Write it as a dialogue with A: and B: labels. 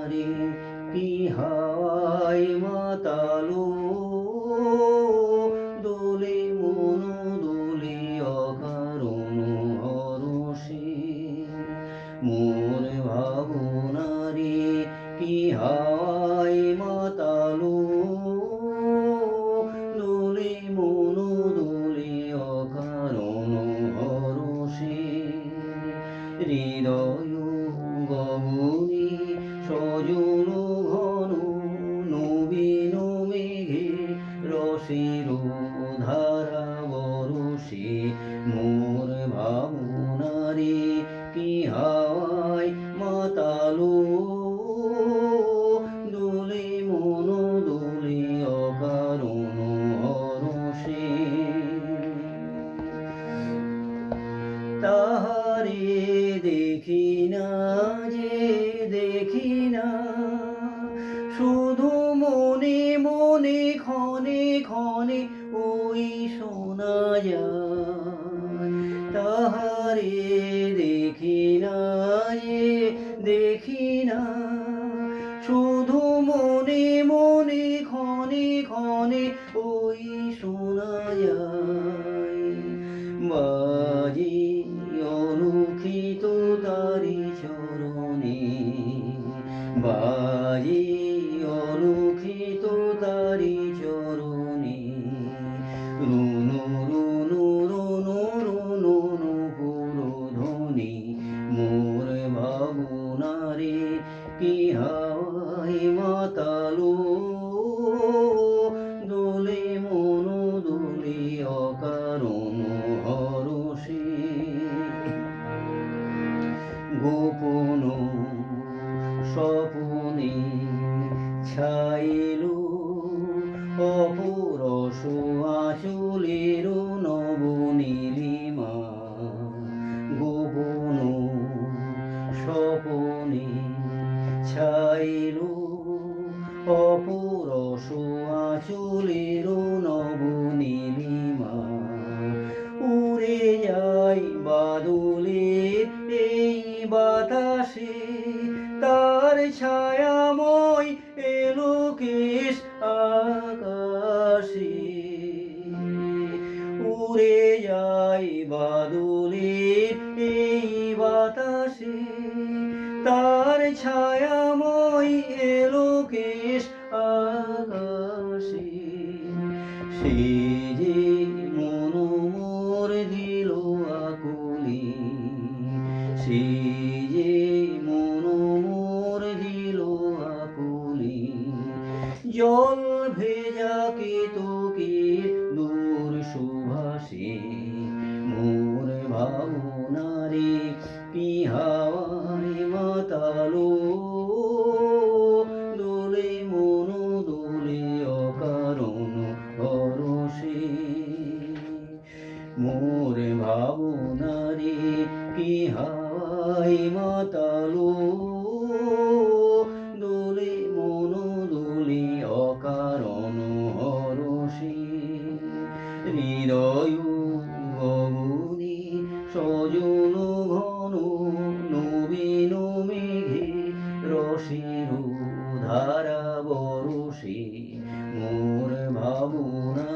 A: ভাবনারে কি হাওয়ায় মাতালো দোলে মন দোলে অকারণ হরষে মোর ভাবনারে কি হাওয়ায় মাতালো দোলে মন দোলে অকারণ হরষে হৃদয় গগনে সজন ঘন নবীন মেঘে রসের ধারা বরষে মোর ভাবনারে কি হাওয়ায় মাতালো দোলে মন দোলে অকারণ হরষে তাহারে দেখি না যে দেখি না শুধু মনে মনে ক্ষণে ক্ষণে ওই শোনা যায় তাহারে দেখি না যে দেখি না শুধু মনে মনে ক্ষণে ক্ষণে ওই শোনা যায় বাজে অনুক্ষিত তারি চরণে বাজে অনুক্ষিত তারি চরণে রুনু রুনু রুনু রুনু পুরোধ্বনি মোর ভাবনারে কি হাওয়ায় মাতালো দোলে মন দোলে অকারণ হরষে গোপন স্বপনে ছাইলো অপরস আঁচলের নবনীলিমা গোপন স্বপনে ছাইলো অপরস আঁচলের নবনীলিমা উড়ে যায় বাদলের এই বাতাসে তার ছায়াময় এলোকেশ আকাশে উড়ে যায় বাদলের এই বাতাসে তার ছায়াময় এলোকেশ আকাশে সে যে মন মোর দিল আকুলি সে যে মন মোর দিল আকুলি জল ভেজা কেতকীর দূর সুভাষে মোর ভাবনারে কি হাওয়ায় মাতালো দোলে মন দোলে অকারণ হরষে মোর ভাবনারে কি হাওয়ায় মাতালো দোলে মন দোলে অকারণ হরষে হৃদয় গগনে সজন ঘন নবীন মেঘে রসের ধারা বরষে মোর ভাবনা